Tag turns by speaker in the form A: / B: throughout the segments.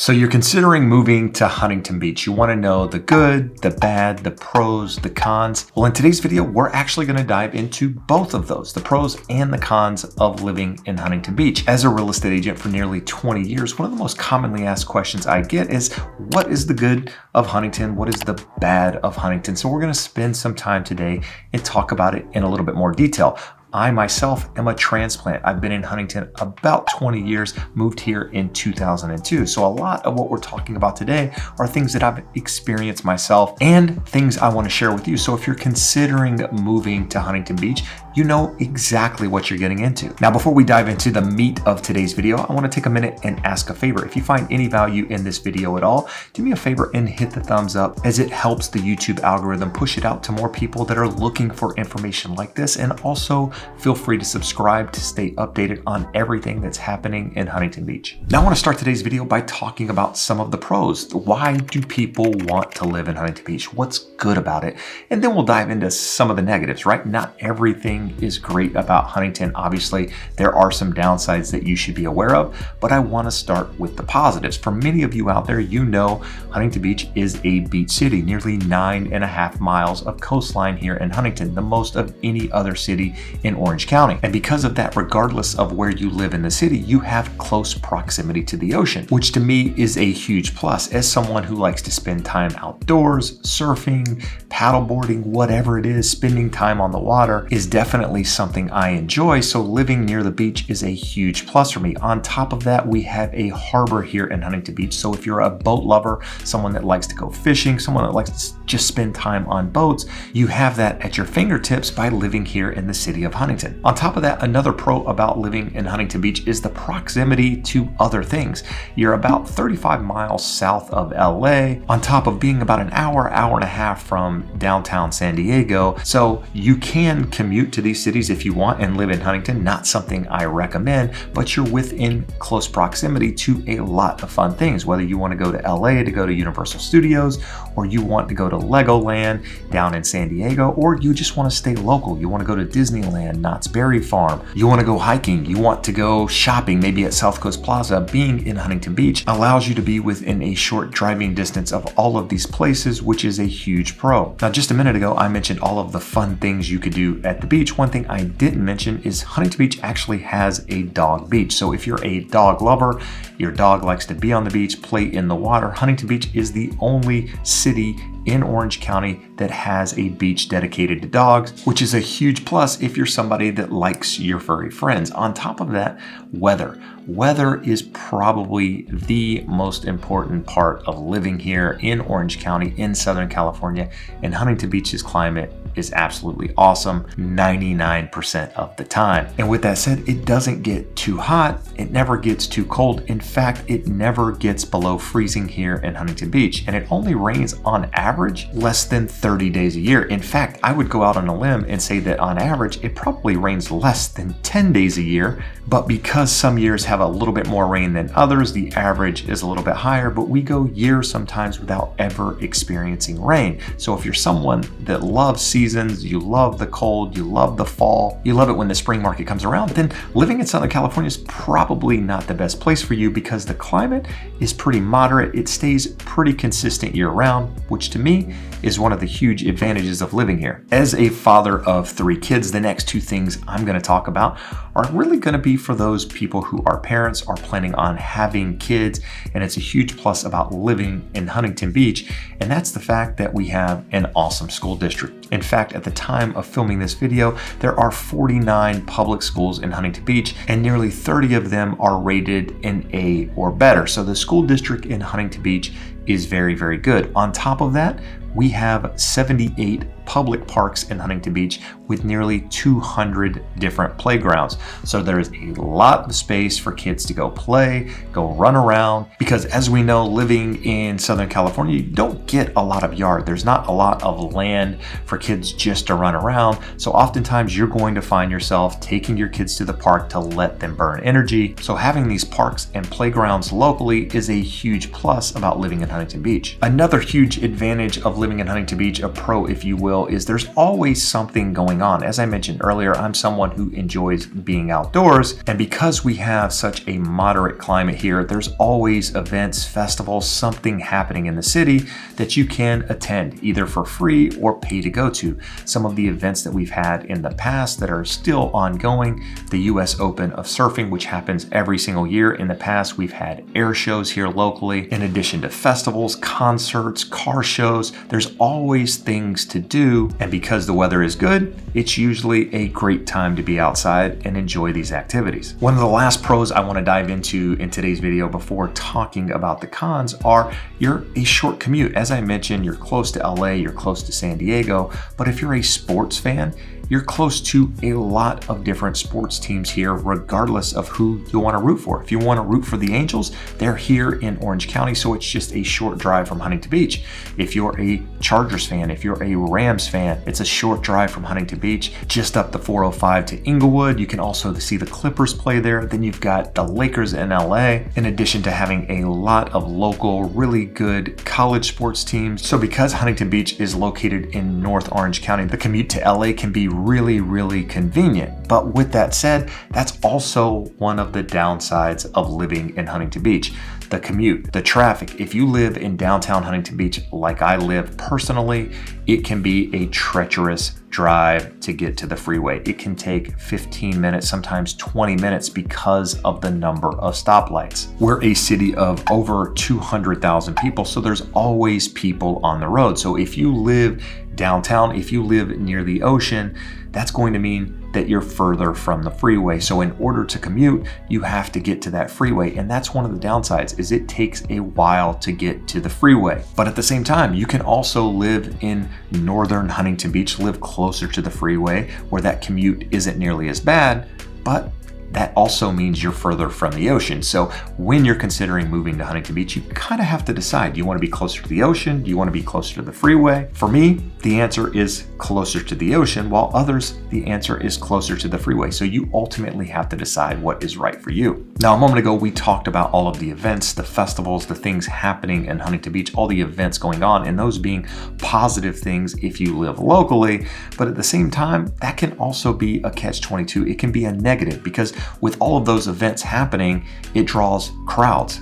A: So you're considering moving to Huntington Beach. You want to know the good, the bad, the pros, the cons. Well, in today's video, we're actually going to dive into both of those, the pros and the cons of living in Huntington Beach. As a real estate agent for nearly 20 years, one of the most commonly asked questions I get is, what is the good of Huntington? What is the bad of Huntington? So we're going to spend some time today and talk about it in a little bit more detail. I myself am a transplant. I've been in Huntington about 20 years, moved here in 2002. So a lot of what we're talking about today are things that I've experienced myself and things I want to share with you. So if you're considering moving to Huntington Beach, you know exactly what you're getting into. Now, before we dive into the meat of today's video, I want to take a minute and ask a favor. If you find any value in this video at all, do me a favor and hit the thumbs up, as it helps the YouTube algorithm push it out to more people that are looking for information like this. And also feel free to subscribe to stay updated on everything that's happening in Huntington Beach. Now, I want to start today's video by talking about some of the pros. Why do people want to live in Huntington Beach? What's good about it? And then we'll dive into some of the negatives, right? Not everything is great about Huntington. Obviously, there are some downsides that you should be aware of, but I want to start with the positives. For many of you out there, you know Huntington Beach is a beach city, nearly 9.5 miles of coastline here in Huntington, the most of any other city in Orange County. And because of that, regardless of where you live in the city, you have close proximity to the ocean, which to me is a huge plus. As someone who likes to spend time outdoors, surfing, paddleboarding, whatever it is, spending time on the water is definitely something I enjoy. So living near the beach is a huge plus for me. On top of that, we have a harbor here in Huntington Beach. So if you're a boat lover, someone that likes to go fishing, someone that likes to just spend time on boats, you have that at your fingertips by living here in the city of Huntington. On top of that, another pro about living in Huntington Beach is the proximity to other things. You're about 35 miles south of LA, on top of being about an hour and a half from downtown San Diego. So you can commute to these cities if you want and live in Huntington. Not something I recommend, but you're within close proximity to a lot of fun things. Whether you want to go to LA to go to Universal Studios, or you want to go to Legoland down in San Diego, or you just want to stay local. You want to go to Disneyland, Knott's Berry Farm. You want to go hiking. You want to go shopping, maybe at South Coast Plaza. Being in Huntington Beach allows you to be within a short driving distance of all of these places, which is a huge pro. Now, just a minute ago, I mentioned all of the fun things you could do at the beach. One thing I didn't mention is Huntington Beach actually has a dog beach. So if you're a dog lover, your dog likes to be on the beach, play in the water, Huntington Beach is the only city in Orange County that has a beach dedicated to dogs, which is a huge plus if you're somebody that likes your furry friends. On top of that, weather. Weather is probably the most important part of living here in Orange County in Southern California, and Huntington Beach's climate is absolutely awesome 99% of the time. And with that said, it doesn't get too hot. It never gets too cold. In fact, it never gets below freezing here in Huntington Beach. And it only rains on average less than 30 days a year. In fact, I would go out on a limb and say that on average, it probably rains less than 10 days a year. But because some years have a little bit more rain than others, the average is a little bit higher, but we go years sometimes without ever experiencing rain. So if you're someone that loves seasons, you love the cold, you love the fall, you love it when the spring market comes around, then living in Southern California is probably not the best place for you, because the climate is pretty moderate. It stays pretty consistent year round, which to me is one of the huge advantages of living here. As a father of 3 kids, the next 2 things I'm going to talk about are really going to be for those people who are parents, are planning on having kids, and it's a huge plus about living in Huntington Beach, and that's the fact that we have an awesome school district. In fact, at the time of filming this video, there are 49 public schools in Huntington Beach, and nearly 30 of them are rated an A or better. So the school district in Huntington Beach is very, very good. On top of that, we have 78 public parks in Huntington Beach with nearly 200 different playgrounds. So there's a lot of space for kids to go play, go run around, because as we know, living in Southern California, you don't get a lot of yard. There's not a lot of land for kids just to run around. So oftentimes you're going to find yourself taking your kids to the park to let them burn energy. So having these parks and playgrounds locally is a huge plus about living in Huntington Beach. Another huge advantage of living in Huntington Beach, a pro if you will, though is there's always something going on. As I mentioned earlier, I'm someone who enjoys being outdoors, and because we have such a moderate climate here, there's always events, festivals, something happening in the city that you can attend either for free or pay to go to. Some of the events that we've had in the past that are still ongoing, the US Open of Surfing, which happens every single year. In the past, we've had air shows here locally, in addition to festivals, concerts, car shows. There's always things to do, and because the weather is good, it's usually a great time to be outside and enjoy these activities. One of the last pros I want to dive into in today's video before talking about the cons are you're a short commute. As I mentioned, you're close to LA, you're close to San Diego, but if you're a sports fan, you're close to a lot of different sports teams here, regardless of who you want to root for. If you want to root for the Angels, they're here in Orange County, so it's just a short drive from Huntington Beach. If you're a Chargers fan, if you're a Rams fan, it's a short drive from Huntington Beach, just up the 405 to Inglewood. You can also see the Clippers play there. Then you've got the Lakers in LA, in addition to having a lot of local, really good college sports teams. So because Huntington Beach is located in North Orange County, the commute to LA can be really convenient. But with that said, that's also one of the downsides of living in Huntington Beach. The commute, the traffic. If you live in downtown Huntington Beach like I live personally, it can be a treacherous drive to get to the freeway. It can take 15 minutes, sometimes 20 minutes because of the number of stoplights. We're a city of over 200,000 people, so there's always people on the road. So if you live downtown, if you live near the ocean, that's going to mean that you're further from the freeway. So in order to commute, you have to get to that freeway. And that's one of the downsides, is it takes a while to get to the freeway. But at the same time, you can also live in northern Huntington Beach, live closer to the freeway where that commute isn't nearly as bad, but that also means you're further from the ocean. So when you're considering moving to Huntington Beach, you kind of have to decide, do you want to be closer to the ocean? Do you want to be closer to the freeway? For me, the answer is closer to the ocean, while others, the answer is closer to the freeway. So you ultimately have to decide what is right for you. Now, a moment ago, we talked about all of the events, the festivals, the things happening in Huntington Beach, all the events going on, and those being positive things if you live locally. But at the same time, that can also be a catch-22. It can be a negative because with all of those events happening, it draws crowds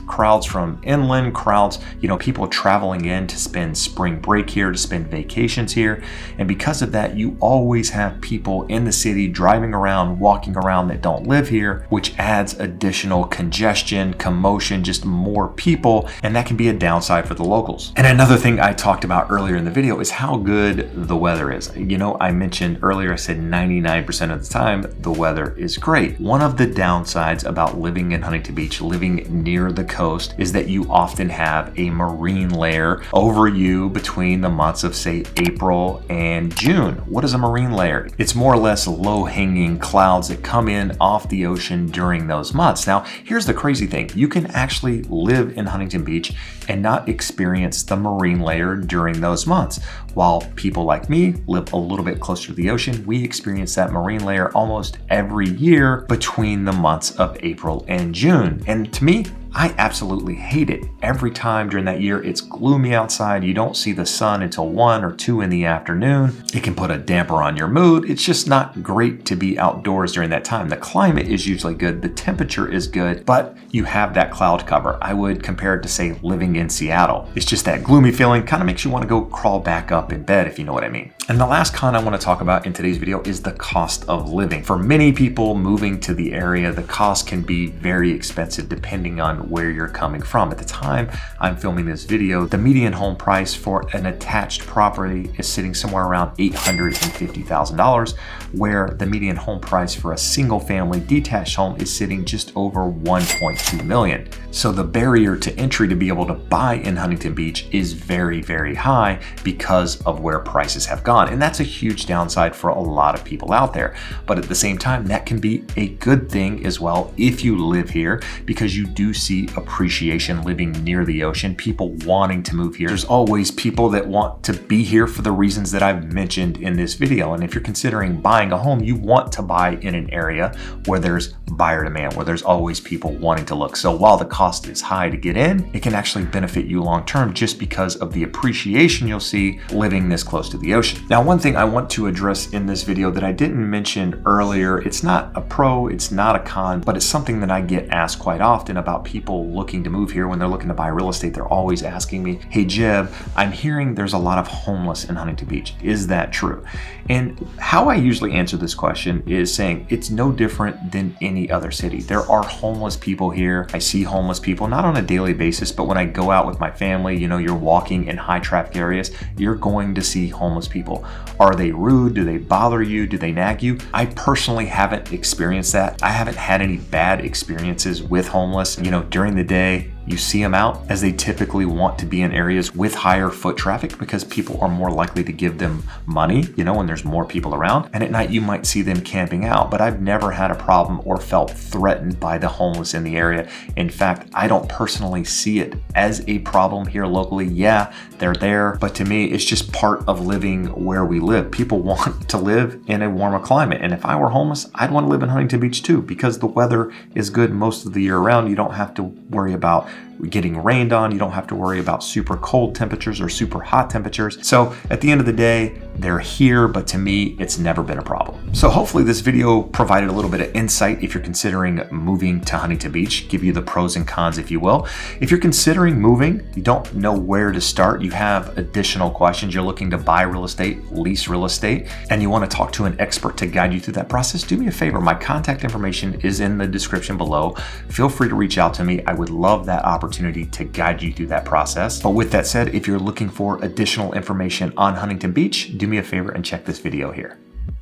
A: from inland, crowds, people traveling in to spend spring break here, to spend vacations here. And because of that, you always have people in the city driving around, walking around that don't live here, which adds additional congestion, commotion, just more people. And that can be a downside for the locals. And another thing I talked about earlier in the video is how good the weather is. I mentioned earlier, I said 99% of the time, the weather is great. One of the downsides about living in Huntington Beach, living near the coast, is that you often have a marine layer over you between the months of, say, April and June. What is a marine layer? It's more or less low-hanging clouds that come in off the ocean during those months. Now, here's the crazy thing. You can actually live in Huntington Beach and not experience the marine layer during those months. While people like me live a little bit closer to the ocean, we experience that marine layer almost every year between the months of April and June. And to me, I absolutely hate it. Every time during that year, it's gloomy outside. You don't see the sun until 1 or 2 in the afternoon. It can put a damper on your mood. It's just not great to be outdoors during that time. The climate is usually good. The temperature is good, but you have that cloud cover. I would compare it to, say, living in Seattle. It's just that gloomy feeling, kind of makes you want to go crawl back up in bed, if you know what I mean. And the last con I want to talk about in today's video is the cost of living. For many people moving to the area, the cost can be very expensive depending on where you're coming from. At the time I'm filming this video, the median home price for an attached property is sitting somewhere around $850,000, where the median home price for a single family detached home is sitting just over $1.2 million. So the barrier to entry to be able to buy in Huntington Beach is very, very high because of where prices have gone. And that's a huge downside for a lot of people out there. But at the same time, that can be a good thing as well if you live here, because you do see see appreciation living near the ocean, people wanting to move here. There's always people that want to be here for the reasons that I've mentioned in this video. And if you're considering buying a home, you want to buy in an area where there's buyer demand, where there's always people wanting to look. So while the cost is high to get in, it can actually benefit you long term just because of the appreciation you'll see living this close to the ocean. Now, one thing I want to address in this video that I didn't mention earlier, it's not a pro, it's not a con, but it's something that I get asked quite often about people looking to move here. When they're looking to buy real estate, they're always asking me, hey Jeb, I'm hearing there's a lot of homeless in Huntington Beach. Is that true? And how I usually answer this question is saying it's no different than any other city. There are homeless people here. I see homeless people, not on a daily basis, but when I go out with my family, you're walking in high traffic areas, you're going to see homeless people. Are they rude? Do they bother you? Do they nag you? I personally haven't experienced that. I haven't had any bad experiences with homeless. During the day, you see them out as they typically want to be in areas with higher foot traffic because people are more likely to give them money, when there's more people around. And at night, you might see them camping out, but I've never had a problem or felt threatened by the homeless in the area. In fact, I don't personally see it as a problem here locally. Yeah, they're there, but to me, it's just part of living where we live. People want to live in a warmer climate. And if I were homeless, I'd want to live in Huntington Beach too, because the weather is good most of the year round. You don't have to worry about getting rained on. You don't have to worry about super cold temperatures or super hot temperatures. So at the end of the day, they're here, but to me, it's never been a problem. So hopefully this video provided a little bit of insight if you're considering moving to Huntington Beach, give you the pros and cons, if you will. If you're considering moving, you don't know where to start, you have additional questions, you're looking to buy real estate, lease real estate, and you want to talk to an expert to guide you through that process, do me a favor. My contact information is in the description below. Feel free to reach out to me. I would love that opportunity to guide you through that process. But with that said, if you're looking for additional information on Huntington Beach, do me a favor and check this video here.